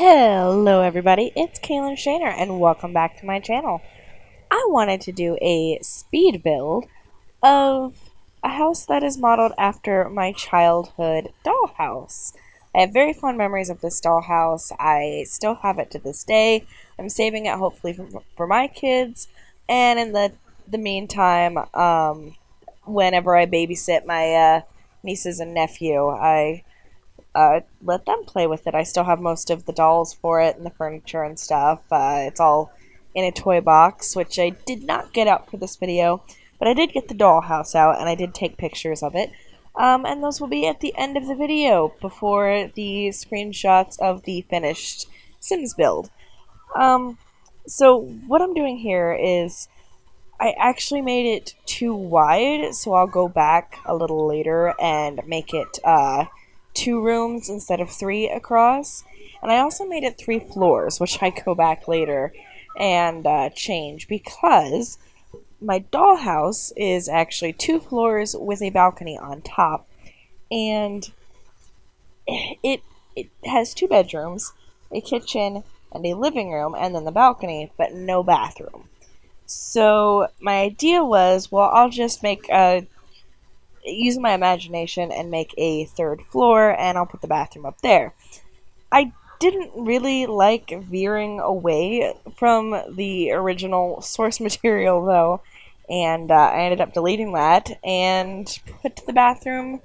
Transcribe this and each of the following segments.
Hello everybody, it's Kaylin Shaner and welcome back to my channel. I wanted to do a speed build of a house that is modeled after my childhood dollhouse. I have very fond memories of this dollhouse. I still have it to this day. I'm saving it hopefully for my kids, and in the meantime, whenever I babysit my nieces and nephew, I let them play with it. I still have most of the dolls for it and the furniture and stuff. It's all in a toy box, which I did not get out for this video, but I did get the dollhouse out and I did take pictures of it. And those will be at the end of the video before the screenshots of the finished Sims build. Um, so what I'm doing here is I actually made it too wide, so I'll go back a little later and make it 2 rooms instead of 3 across. And I also made it 3 floors, which I go back later and change because my dollhouse is actually 2 floors with a balcony on top, and it it has 2 bedrooms, a kitchen, and a living room, and then the balcony, but no bathroom. So my idea was, well, I'll just use my imagination and make a 3rd floor, and I'll put the bathroom up there. I didn't really like veering away from the original source material, though, and I ended up deleting that and put the bathroom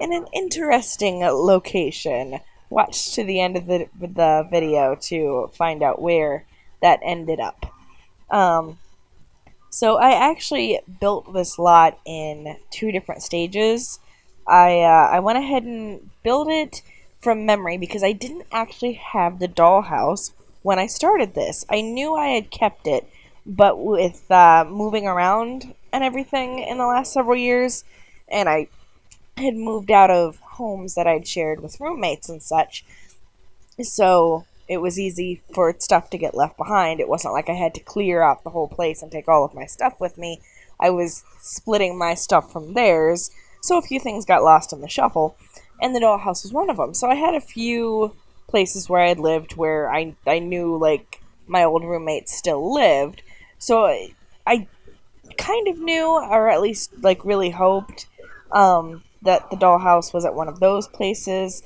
in an interesting location. Watch to the end of the video to find out where that ended up. So I actually built this lot in 2 different stages. I went ahead and built it from memory because I didn't actually have the dollhouse when I started this. I knew I had kept it, but with moving around and everything in the last several years, and I had moved out of homes that I'd shared with roommates and such, so it was easy for stuff to get left behind. It wasn't like I had to clear out the whole place and take all of my stuff with me. I was splitting my stuff from theirs, so a few things got lost in the shuffle, and the dollhouse was one of them. So I had a few places where I had lived where I knew, like, my old roommates still lived, so I kind of knew, or at least, like, really hoped that the dollhouse was at one of those places.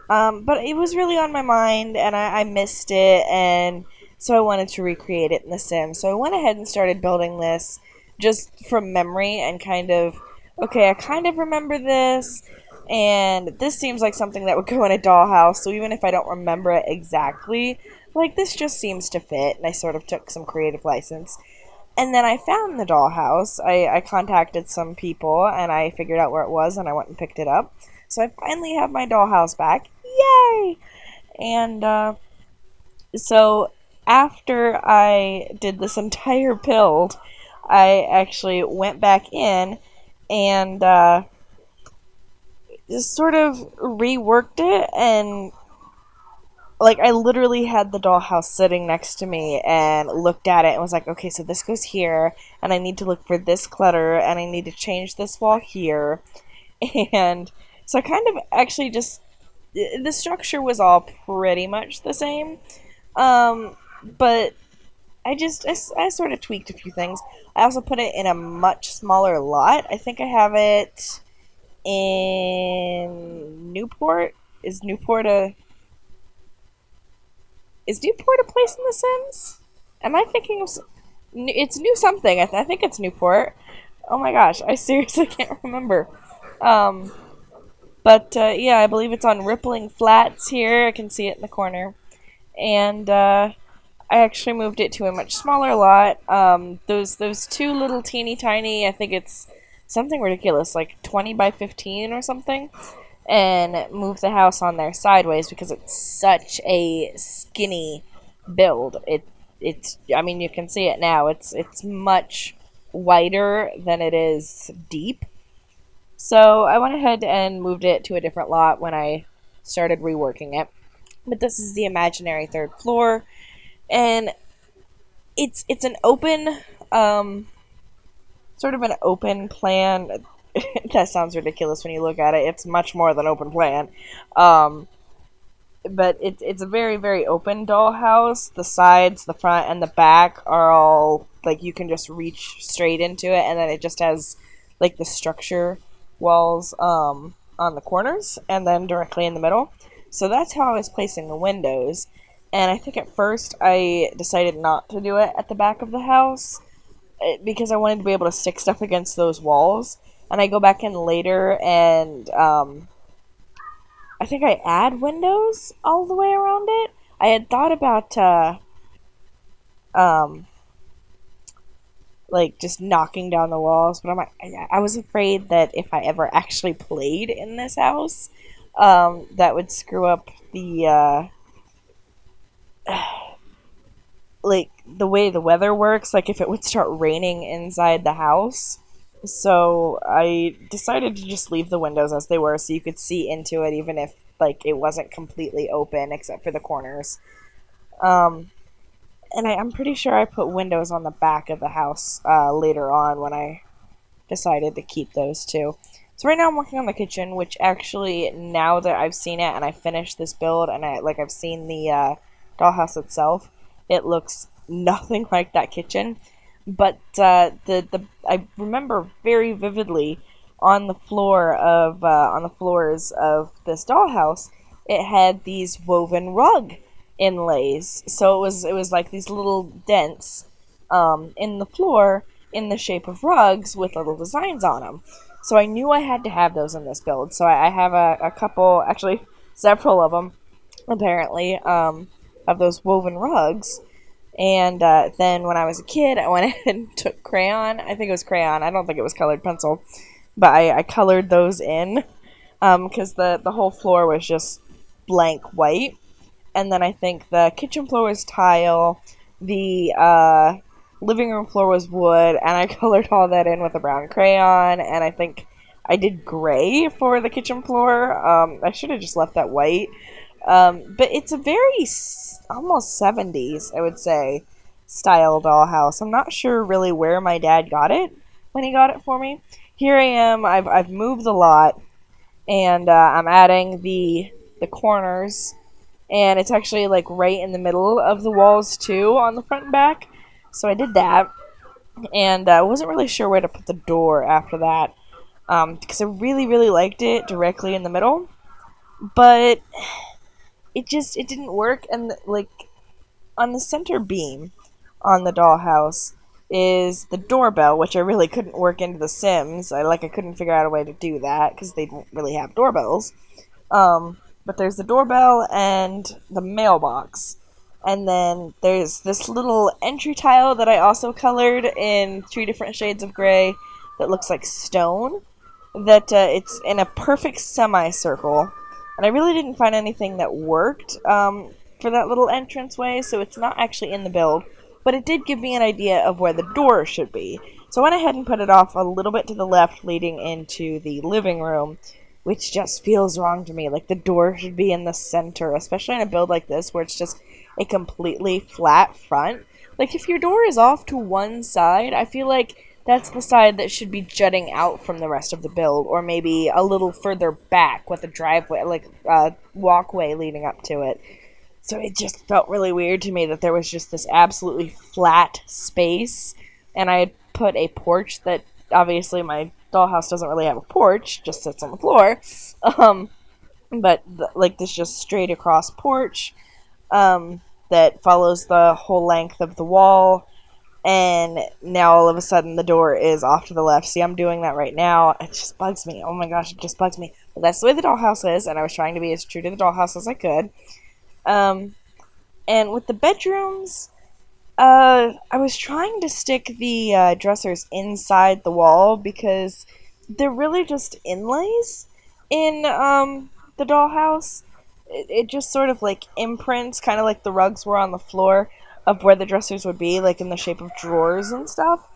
But it was really on my mind, and I missed it, and so I wanted to recreate it in The Sims. So I went ahead and started building this just from memory and kind of, okay, I kind of remember this, and this seems like something that would go in a dollhouse, so even if I don't remember it exactly, like, this just seems to fit, and I sort of took some creative license. And then I found the dollhouse. I contacted some people, and I figured out where it was, and I went and picked it up. So I finally have my dollhouse back. Yay! And so after I did this entire build, I actually went back in and just sort of reworked it, and like I literally had the dollhouse sitting next to me and looked at it and was like, okay, so this goes here, and I need to look for this clutter, and I need to change this wall here. And so I kind of actually just, the structure was all pretty much the same, but I sort of tweaked a few things. I also put it in a much smaller lot. I think I have it in Newport. Is Newport a place in The Sims? Am I thinking of? It's New something. I think it's Newport. Oh my gosh, I seriously can't remember. Um, but yeah, I believe it's on Rippling Flats here. I can see it in the corner. And I actually moved it to a much smaller lot. Those 2 little teeny tiny, I think it's something ridiculous, like 20 by 15 or something, and moved the house on there sideways because it's such a skinny build. It's I mean, you can see it now. It's much wider than it is deep. So I went ahead and moved it to a different lot when I started reworking it. But this is the imaginary 3rd floor, and it's an open, sort of an open plan. That sounds ridiculous when you look at it. It's much more than open plan. Um, but it's a very very open dollhouse. The sides, the front, and the back are all like you can just reach straight into it, and then it just has like the structure walls on the corners, and then directly in the middle. So that's how I was placing the windows. And I think at first I decided not to do it at the back of the house because I wanted to be able to stick stuff against those walls. And I go back in later and I think I add windows all the way around it. I had thought about um, like just knocking down the walls, but I was afraid that if I ever actually played in this house, that would screw up the like the way the weather works. Like if it would start raining inside the house. So I decided to just leave the windows as they were, so you could see into it, even if like it wasn't completely open except for the corners. Um, and I'm pretty sure I put windows on the back of the house later on when I decided to keep those too. So right now I'm working on the kitchen, which actually now that I've seen it and I finished this build and I've seen the dollhouse itself, it looks nothing like that kitchen. But the I remember very vividly on the floors of this dollhouse, it had these woven rug inlays. So it was like these little dents in the floor in the shape of rugs with little designs on them. So I knew I had to have those in this build. So I have a couple, actually several of them, apparently, of those woven rugs. And then when I was a kid, I went ahead and took crayon. I think it was crayon. I don't think it was colored pencil. But I colored those in because the whole floor was just blank white. And then I think the kitchen floor was tile, the living room floor was wood, and I colored all that in with a brown crayon. And I think I did gray for the kitchen floor. I should have just left that white. But it's a very almost 70s, I would say, style dollhouse. I'm not sure really where my dad got it when he got it for me. Here I am. I've moved a lot, and I'm adding the corners, and it's actually like right in the middle of the walls too on the front and back. So I did that, and I wasn't really sure where to put the door after that because I really really liked it directly in the middle, but it didn't work. And like on the center beam on the dollhouse is the doorbell, which I really couldn't work into the Sims. I couldn't figure out a way to do that because they don't really have doorbells. But there's the doorbell and the mailbox. And then there's this little entry tile that I also colored in three different shades of gray that looks like stone. That it's in a perfect semicircle. And I really didn't find anything that worked for that little entranceway, so it's not actually in the build. But it did give me an idea of where the door should be. So I went ahead and put it off a little bit to the left, leading into the living room, which just feels wrong to me. Like the door should be in the center, especially in a build like this where it's just a completely flat front. Like if your door is off to one side, I feel like that's the side that should be jutting out from the rest of the build, or maybe a little further back with a driveway, like a walkway leading up to it. So it just felt really weird to me that there was just this absolutely flat space, and I had put a porch that obviously my dollhouse doesn't really have a porch, just sits on the floor. Um, but like this just straight across porch that follows the whole length of the wall, and now all of a sudden the door is off to the left. See, I'm doing that right now. It just bugs me. Oh my gosh, it just bugs me. But that's the way the dollhouse is, and I was trying to be as true to the dollhouse as I could. Um, and with the bedrooms, I was trying to stick the dressers inside the wall because they're really just inlays in the dollhouse. It just sort of like imprints, kind of like the rugs were on the floor, of where the dressers would be, like in the shape of drawers and stuff.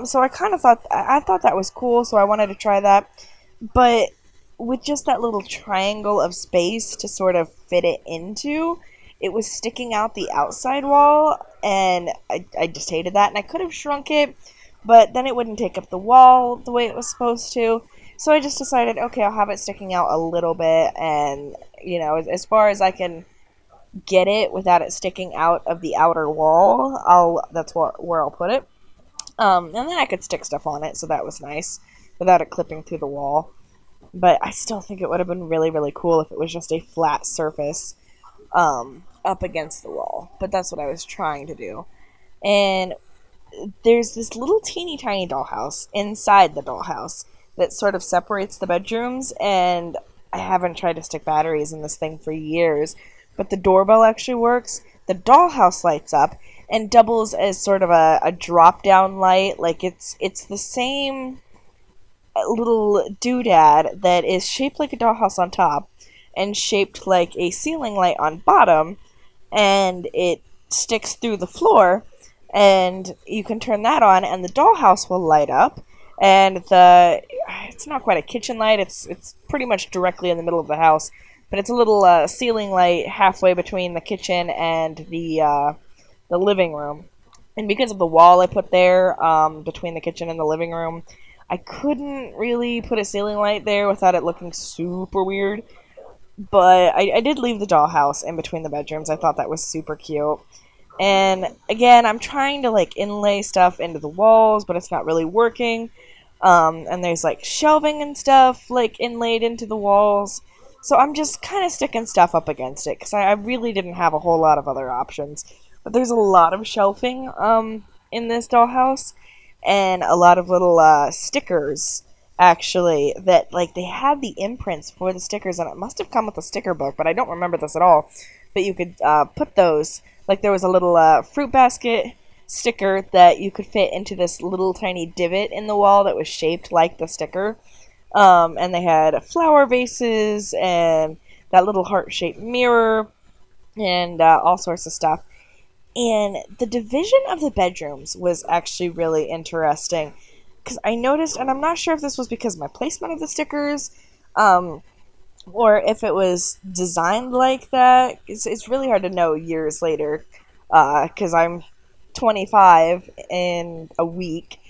So I kind of thought I thought that was cool, so I wanted to try that. But with just that little triangle of space to sort of fit it into, it was sticking out the outside wall, and I just hated that. And I could have shrunk it, but then it wouldn't take up the wall the way it was supposed to. So I just decided, okay, I'll have it sticking out a little bit, and as far as I can get it without it sticking out of the outer wall, that's where I'll put it. And then I could stick stuff on it, so that was nice without it clipping through the wall. But I still think it would have been really, really cool if it was just a flat surface up against the wall. But that's what I was trying to do. And there's this little teeny tiny dollhouse inside the dollhouse that sort of separates the bedrooms, and I haven't tried to stick batteries in this thing for years, but the doorbell actually works. The dollhouse lights up and doubles as sort of a drop down light. Like it's the same little doodad that is shaped like a dollhouse on top and shaped like a ceiling light on bottom, and it sticks through the floor, and you can turn that on and the dollhouse will light up, and it's not quite a kitchen light, it's pretty much directly in the middle of the house, but it's a little ceiling light halfway between the kitchen and the living room. And because of the wall I put there between the kitchen and the living room, I couldn't really put a ceiling light there without it looking super weird. But I did leave the dollhouse in between the bedrooms. I thought that was super cute. And again, I'm trying to like inlay stuff into the walls, but it's not really working. And there's like shelving and stuff like inlaid into the walls. So I'm just kind of sticking stuff up against it because I really didn't have a whole lot of other options. But there's a lot of shelving in this dollhouse, and a lot of little stickers actually that like they had the imprints for the stickers, and it must have come with a sticker book, but I don't remember this at all. But you could put those, like there was a little fruit basket sticker that you could fit into this little tiny divot in the wall that was shaped like the sticker. And they had flower vases and that little heart-shaped mirror and all sorts of stuff. And the division of the bedrooms was actually really interesting because I noticed, and I'm not sure if this was because of my placement of the stickers, um, or if it was designed like that. It's really hard to know years later because I'm 25 in a week.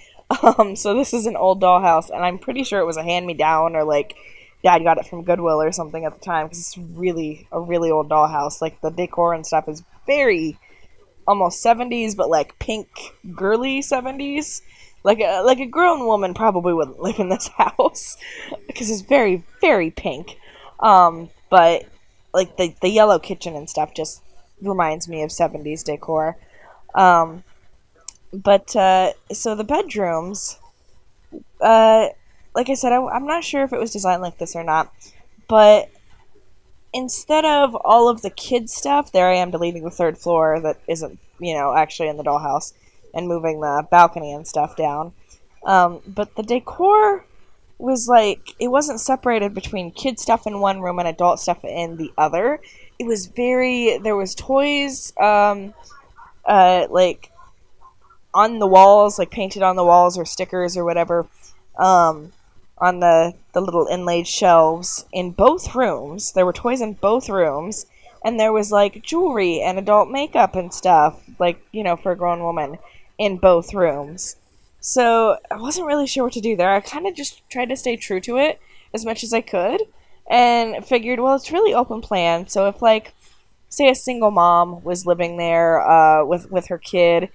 So this is an old dollhouse, and I'm pretty sure it was a hand-me-down or like dad got it from Goodwill or something at the time because it's really a really old dollhouse. Like the decor and stuff is very almost 70s, but like pink, girly 70s. Like a grown woman probably wouldn't live in this house because it's very, very pink. But like the yellow kitchen and stuff just reminds me of 70s decor. Um, but so the bedrooms, uh, like I said, I'm not sure if it was designed like this or not, but instead of all of the kid stuff, there I am deleting the third floor that isn't, actually in the dollhouse and moving the balcony and stuff down. But the decor was like, it wasn't separated between kid stuff in one room and adult stuff in the other. It was there was toys, like on the walls, like painted on the walls or stickers or whatever, um, on the little inlaid shelves in both rooms. There were toys in both rooms, and there was like jewelry and adult makeup and stuff, like, for a grown woman in both rooms. So I wasn't really sure what to do there. I kind of just tried to stay true to it as much as I could and figured, well, it's really open plan. So if like say a single mom was living there with her kid,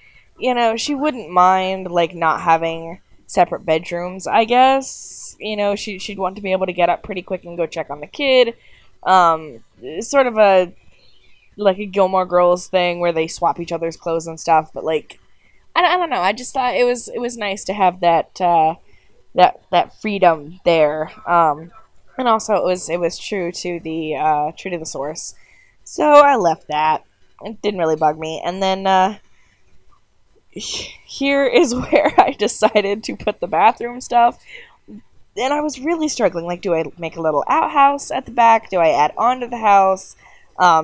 she wouldn't mind like not having separate bedrooms. I guess she'd want to be able to get up pretty quick and go check on the kid. Sort of a like a Gilmore Girls thing where they swap each other's clothes and stuff. But like I don't know. I just thought it was nice to have that freedom there. And also it was true to the source. So I left that. It didn't really bug me. And then here is where I decided to put the bathroom stuff. And I was really struggling. Like, do I make a little outhouse at the back? Do I add on to the house?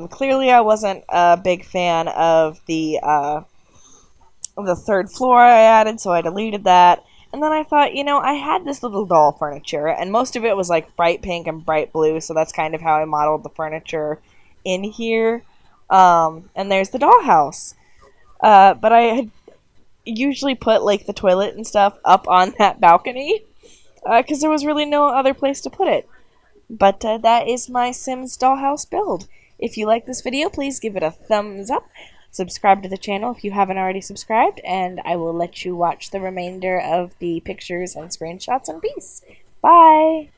Clearly, I wasn't a big fan of the third floor I added, so I deleted that. And then I thought, I had this little doll furniture, and most of it was like bright pink and bright blue, so that's kind of how I modeled the furniture in here. And there's the dollhouse. But I had usually put like the toilet and stuff up on that balcony because there was really no other place to put it. But that is my Sims dollhouse build. If you like this video, please give it a thumbs up. Subscribe to the channel if you haven't already subscribed, and I will let you watch the remainder of the pictures and screenshots in peace. Bye!